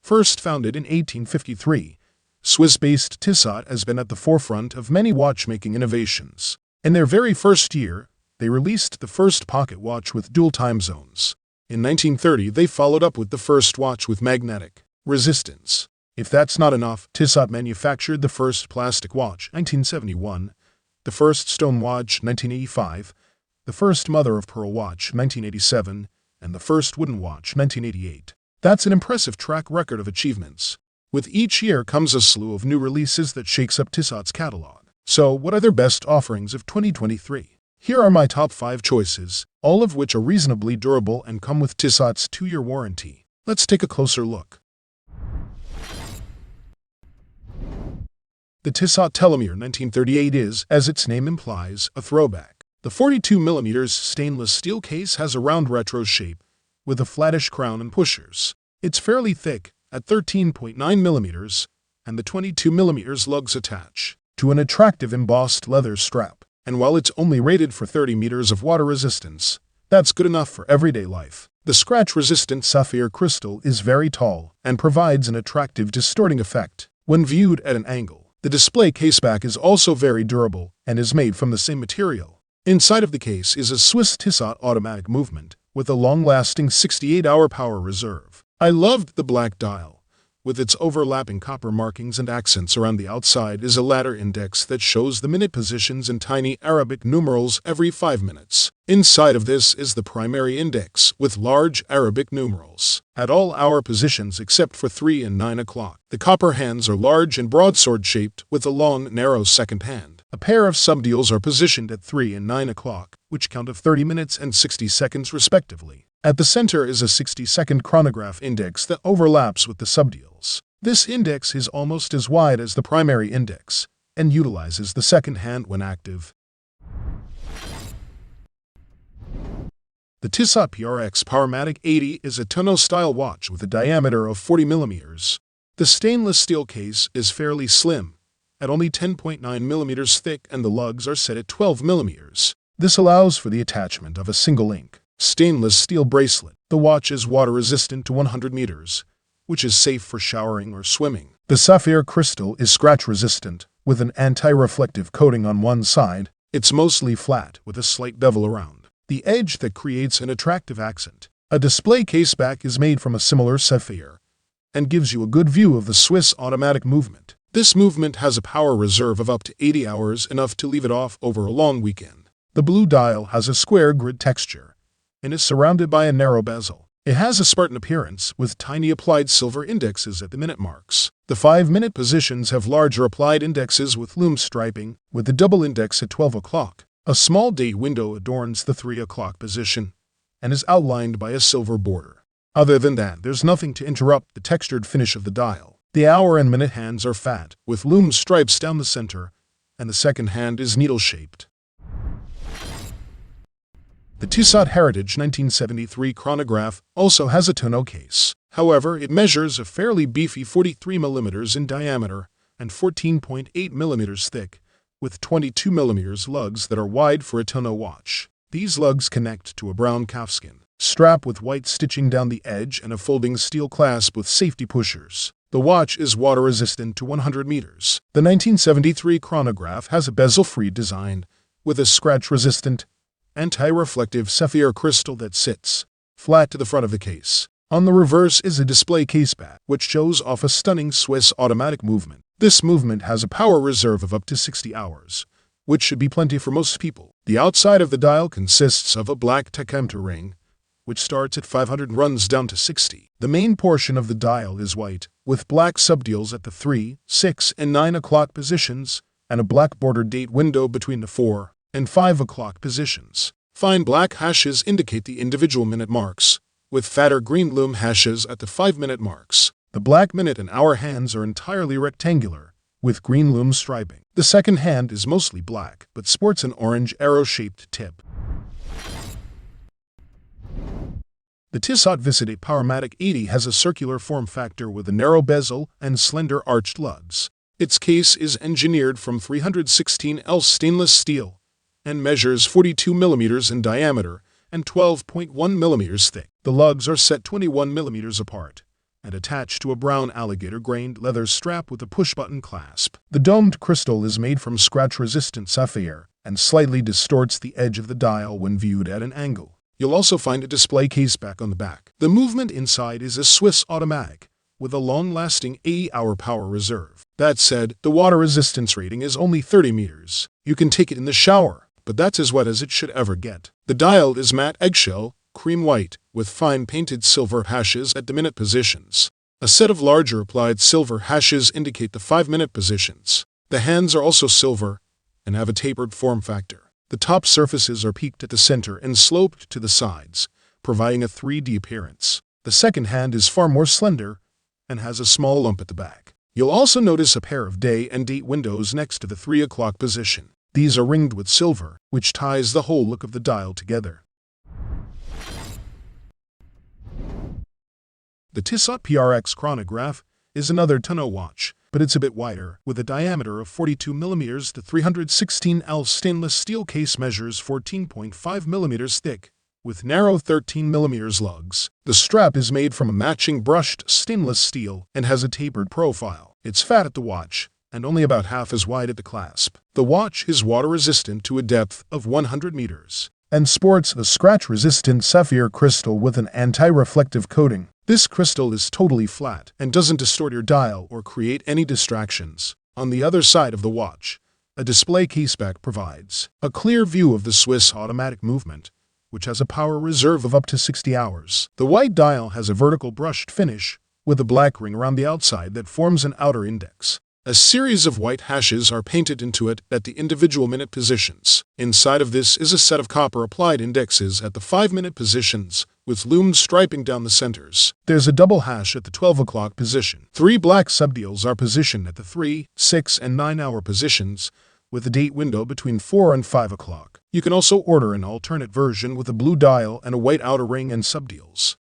First founded in 1853, Swiss-based Tissot has been at the forefront of many watchmaking innovations. In their very first year, they released the first pocket watch with dual time zones. In 1930, they followed up with the first watch with magnetic resistance. If that's not enough, Tissot manufactured the first plastic watch, 1971, the first stone watch, 1985, the first mother-of-pearl watch, 1987, and the first wooden watch, 1988. That's an impressive track record of achievements. With each year comes a slew of new releases that shakes up Tissot's catalog. So, what are their best offerings of 2023? Here are my top 5 choices, all of which are reasonably durable and come with Tissot's 2-year warranty. Let's take a closer look. The Tissot Telomere 1938 is, as its name implies, a throwback. The 42mm stainless steel case has a round retro shape, with a flattish crown and pushers. It's fairly thick, at 13.9mm, and the 22mm lugs attach to an attractive embossed leather strap. And while it's only rated for 30 meters of water resistance, that's good enough for everyday life. The scratch-resistant sapphire crystal is very tall and provides an attractive distorting effect when viewed at an angle. The display caseback is also very durable and is made from the same material. Inside of the case is a Swiss Tissot automatic movement with a long-lasting 68-hour power reserve. I loved the black dial. With its overlapping copper markings and accents around the outside is a ladder index that shows the minute positions in tiny Arabic numerals every 5 minutes. Inside of this is the primary index with large Arabic numerals at all hour positions except for 3 and 9 o'clock. The copper hands are large and broadsword-shaped with a long, narrow second hand. A pair of subdials are positioned at 3 and 9 o'clock, which count of 30 minutes and 60 seconds respectively. At the center is a 60-second chronograph index that overlaps with the subdials. This index is almost as wide as the primary index and utilizes the second hand when active. The Tissot PRX Powermatic 80 is a tonneau-style watch with a diameter of 40mm. The stainless steel case is fairly slim, at only 10.9mm thick, and the lugs are set at 12mm. This allows for the attachment of a single ink stainless steel bracelet. The watch is water-resistant to 100 meters, which is safe for showering or swimming. The sapphire crystal is scratch-resistant, with an anti-reflective coating on one side. It's mostly flat, with a slight bevel around the edge that creates an attractive accent. A display caseback is made from a similar sapphire and gives you a good view of the Swiss automatic movement. This movement has a power reserve of up to 80 hours, enough to leave it off over a long weekend. The blue dial has a square grid texture and is surrounded by a narrow bezel. It has a Spartan appearance with tiny applied silver indexes at the minute marks. The 5-minute positions have larger applied indexes with loom striping, with the double index at 12 o'clock. A small date window adorns the 3 o'clock position and is outlined by a silver border. Other than that, there's nothing to interrupt the textured finish of the dial. The hour and minute hands are fat, with loom stripes down the center, and the second hand is needle-shaped. The Tissot Heritage 1973 chronograph also has a tonneau case. However, it measures a fairly beefy 43mm in diameter and 14.8mm thick, with 22mm lugs that are wide for a tonneau watch. These lugs connect to a brown calfskin strap with white stitching down the edge and a folding steel clasp with safety pushers. The watch is water-resistant to 100 meters. The 1973 chronograph has a bezel-free design with a scratch-resistant anti-reflective sapphire crystal that sits flat to the front of the case. On the reverse is a display caseback, which shows off a stunning Swiss automatic movement. This movement has a power reserve of up to 60 hours, which should be plenty for most people. The outside of the dial consists of a black tachometer ring, which starts at 500 and runs down to 60. The main portion of the dial is white, with black subdials at the 3, 6, and 9 o'clock positions, and a black bordered date window between the 4 and 5 o'clock positions. Fine black hashes indicate the individual minute marks, with fatter green loom hashes at the 5-minute marks. The black minute and hour hands are entirely rectangular, with green loom striping. The second hand is mostly black, but sports an orange arrow-shaped tip. The Tissot Visite Powermatic 80 has a circular form factor with a narrow bezel and slender arched lugs. Its case is engineered from 316L stainless steel and measures 42mm in diameter and 12.1mm thick. The lugs are set 21mm apart and attached to a brown alligator-grained leather strap with a push-button clasp. The domed crystal is made from scratch-resistant sapphire and slightly distorts the edge of the dial when viewed at an angle. You'll also find a display case back on the back. The movement inside is a Swiss automatic with a long-lasting 8-hour power reserve. That said, the water resistance rating is only 30 meters. You can take it in the shower, but that's as wet as it should ever get. The dial is matte eggshell, cream white, with fine painted silver hashes at the minute positions. A set of larger applied silver hashes indicate the 5-minute positions. The hands are also silver and have a tapered form factor. The top surfaces are peaked at the center and sloped to the sides, providing a 3D appearance. The second hand is far more slender and has a small lump at the back. You'll also notice a pair of day and date windows next to the 3 o'clock position. These are ringed with silver, which ties the whole look of the dial together. The Tissot PRX chronograph is another tonneau watch, but it's a bit wider. With a diameter of 42 mm, the 316L stainless steel case measures 14.5 mm thick, with narrow 13 mm lugs. The strap is made from a matching brushed stainless steel and has a tapered profile. It's fat at the watch and only about half as wide at the clasp. The watch is water-resistant to a depth of 100 meters and sports a scratch-resistant sapphire crystal with an anti-reflective coating. This crystal is totally flat and doesn't distort your dial or create any distractions. On the other side of the watch, a display caseback provides a clear view of the Swiss automatic movement, which has a power reserve of up to 60 hours. The white dial has a vertical brushed finish with a black ring around the outside that forms an outer index. A series of white hashes are painted into it at the individual minute positions. Inside of this is a set of copper-applied indexes at the 5-minute positions, with loomed striping down the centers. There's a double hash at the 12 o'clock position. 3 black subdials are positioned at the 3, 6, and 9-hour positions, with a date window between 4 and 5 o'clock. You can also order an alternate version with a blue dial and a white outer ring and subdials.